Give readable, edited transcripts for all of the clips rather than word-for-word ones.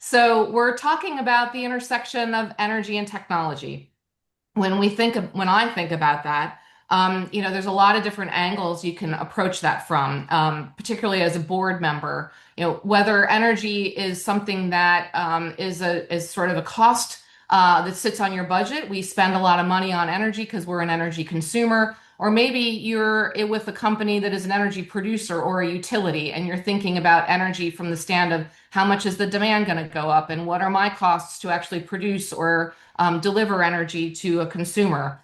So we're talking about the intersection of energy and technology. When I think about that, there's a lot of different angles you can approach that from, particularly as a board member. Whether energy is something that is sort of a cost that sits on your budget. We spend a lot of money on energy because we're an energy consumer. Or maybe you're with a company that is an energy producer or a utility, and you're thinking about energy from the stand of how much is the demand going to go up, and what are my costs to actually produce or deliver energy to a consumer.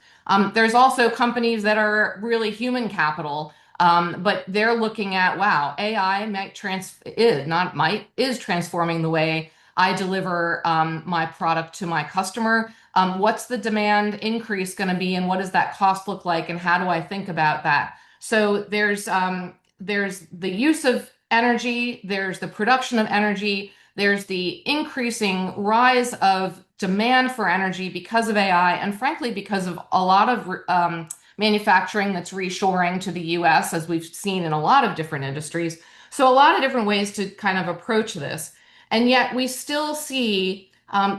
There's also companies that are really human capital, but they're looking at, wow, AI is transforming the way I deliver my product to my customer. What's the demand increase going to be, and what does that cost look like, and how do I think about that? So there's the use of energy, there's the production of energy, there's the increasing rise of demand for energy because of AI, and frankly, because of a lot of manufacturing that's reshoring to the US, as we've seen in a lot of different industries. So, a lot of different ways to kind of approach this. And yet, we still see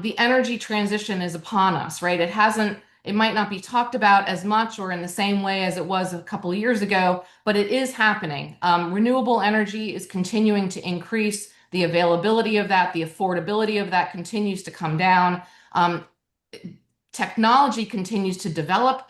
the energy transition is upon us, right? It might not be talked about as much or in the same way as it was a couple of years ago, but it is happening. Renewable energy is continuing to increase. The availability of that, the affordability of that continues to come down. Um, Technology continues to develop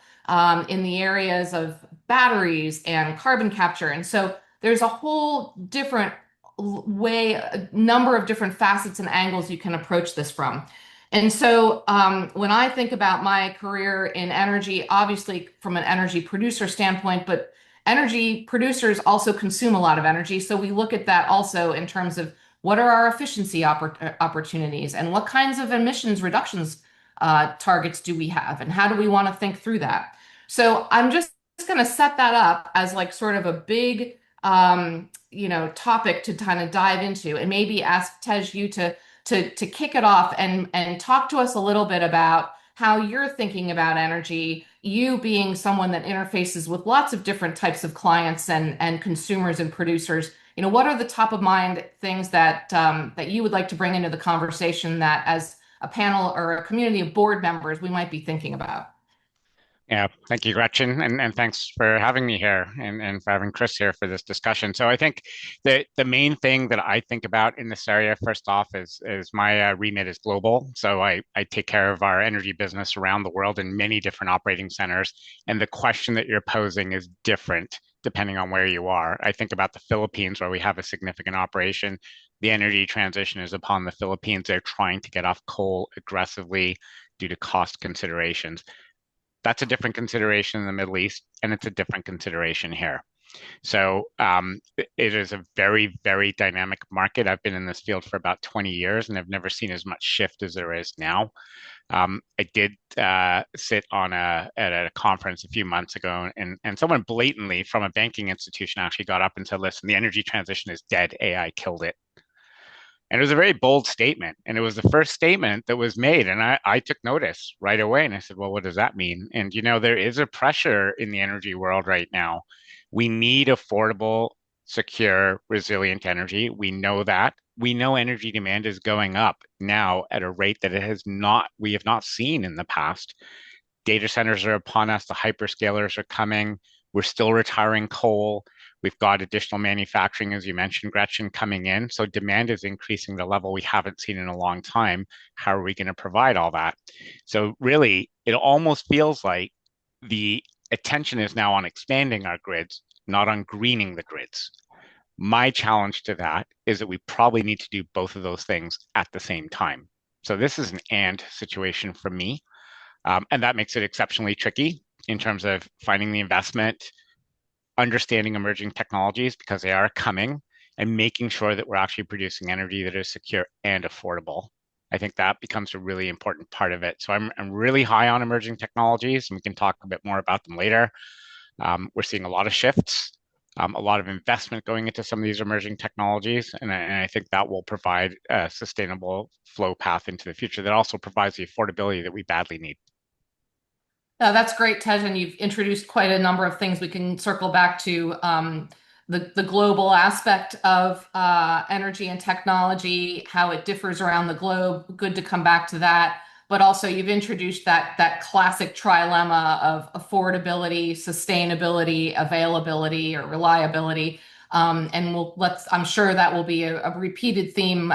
in the areas of batteries and carbon capture. And so there's a whole different way, a number of different facets and angles you can approach this from. And so when I think about my career in energy, obviously from an energy producer standpoint, but energy producers also consume a lot of energy. So we look at that also in terms of what are our efficiency opportunities and what kinds of emissions reductions targets do we have, and how do we want to think through that? So I'm just going to set that up as like sort of a big, topic to kind of dive into, and maybe ask Tej you to kick it off and talk to us a little bit about how you're thinking about energy. You being someone that interfaces with lots of different types of clients and consumers and producers. What are the top of mind things that you would like to bring into the conversation that as a panel or a community of board members we might be thinking about? Yeah, thank you, Gretchen, and thanks for having me here and for having Chris here for this discussion. So I think the main thing that I think about in this area, first off, is my remit is global. So I take care of our energy business around the world in many different operating centers, and the question that you're posing is different depending on where you are. I think about the Philippines, where we have a significant operation. The energy transition is upon the Philippines. They're trying to get off coal aggressively due to cost considerations. That's a different consideration in the Middle East, and it's a different consideration here. So it is a very, very dynamic market. I've been in this field for about 20 years, and I've never seen as much shift as there is now. I did sit at a conference a few months ago, and someone blatantly from a banking institution actually got up and said, "Listen, the energy transition is dead. AI killed it." And it was a very bold statement. And it was the first statement that was made. And I took notice right away. And I said, well, what does that mean? And, there is a pressure in the energy world right now. We need affordable, secure, resilient energy. We know that. We know energy demand is going up now at a rate that we have not seen in the past. Data centers are upon us. The hyperscalers are coming. We're still retiring coal. We've got additional manufacturing, as you mentioned, Gretchen, coming in. So demand is increasing to a level we haven't seen in a long time. How are we going to provide all that? So really, it almost feels like the attention is now on expanding our grids, not on greening the grids. My challenge to that is that we probably need to do both of those things at the same time. So this is an and situation for me. And that makes it exceptionally tricky in terms of finding the investment, understanding emerging technologies because they are coming, and making sure that we're actually producing energy that is secure and affordable. I think that becomes a really important part of it. So I'm really high on emerging technologies, and we can talk a bit more about them later. We're seeing a lot of shifts, a lot of investment going into some of these emerging technologies, and I think that will provide a sustainable flow path into the future that also provides the affordability that we badly need. That's great, Tej, and you've introduced quite a number of things we can circle back to the global aspect of energy and technology, how it differs around the globe. Good to come back to that. But also, you've introduced that classic trilemma of affordability, sustainability, availability, or reliability. And I'm sure that will be a repeated theme,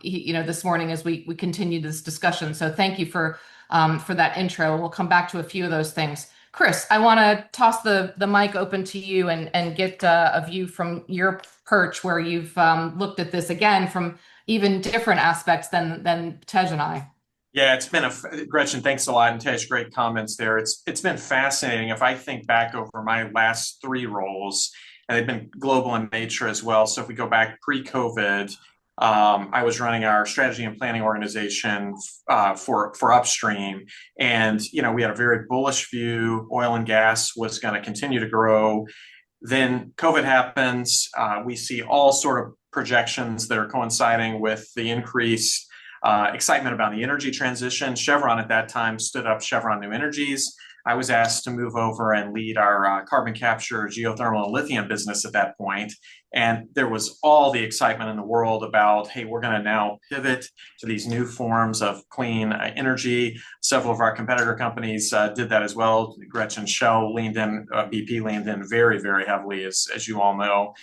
this morning as we continue this discussion. So thank you for that intro. We'll come back to a few of those things. Chris, I want to toss the mic open to you and get a view from your perch where you've looked at this again from even different aspects than Tej and I. Yeah, it's been Gretchen, thanks a lot, and Tej, great comments there. It's been fascinating. If I think back over my last three roles, and they've been global in nature as well. So if we go back pre-COVID, I was running our strategy and planning organization for upstream, and we had a very bullish view. Oil and gas was going to continue to grow. Then COVID happens. We see all sort of projections that are coinciding with the increased excitement about the energy transition. Chevron at that time stood up Chevron New Energies. I was asked to move over and lead our carbon capture, geothermal, and lithium business at that point. And there was all the excitement in the world about, hey, we're going to now pivot to these new forms of clean energy. Several of our competitor companies did that as well. Gretchen, Shell leaned in, BP leaned in very, very heavily, as you all know.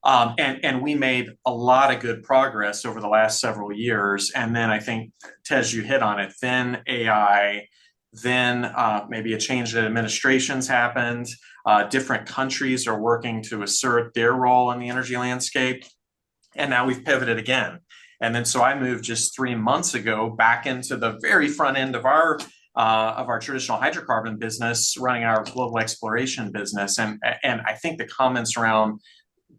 And we made a lot of good progress over the last several years. And then I think, Tej, you hit on it. Then AI, then maybe a change in administrations happened. Different countries are working to assert their role in the energy landscape. And now we've pivoted again. And then so I moved just 3 months ago back into the very front end of our traditional hydrocarbon business, running our global exploration business. And I think the comments around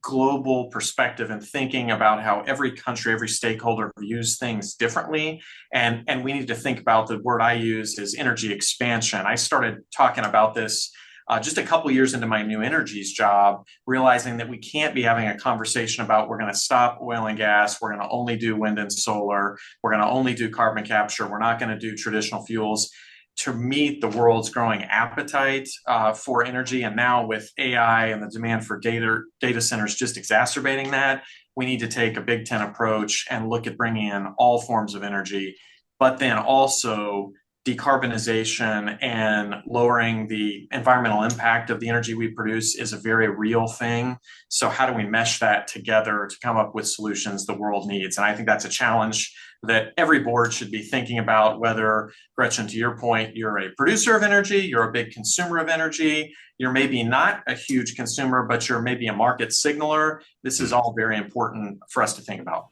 global perspective and thinking about how every country, every stakeholder views things differently. And we need to think about, the word I use is energy expansion. I started talking about this just a couple years into my new energies job, realizing that we can't be having a conversation about we're going to stop oil and gas, we're going to only do wind and solar, we're going to only do carbon capture, we're not going to do traditional fuels, to meet the world's growing appetite for energy. And now with AI and the demand for data centers just exacerbating that, we need to take a Big Ten approach and look at bringing in all forms of energy, but then also decarbonization and lowering the environmental impact of the energy we produce is a very real thing. So how do we mesh that together to come up with solutions the world needs? And I think that's a challenge that every board should be thinking about, whether, Gretchen, to your point, you're a producer of energy, you're a big consumer of energy, you're maybe not a huge consumer, but you're maybe a market signaler. This is all very important for us to think about.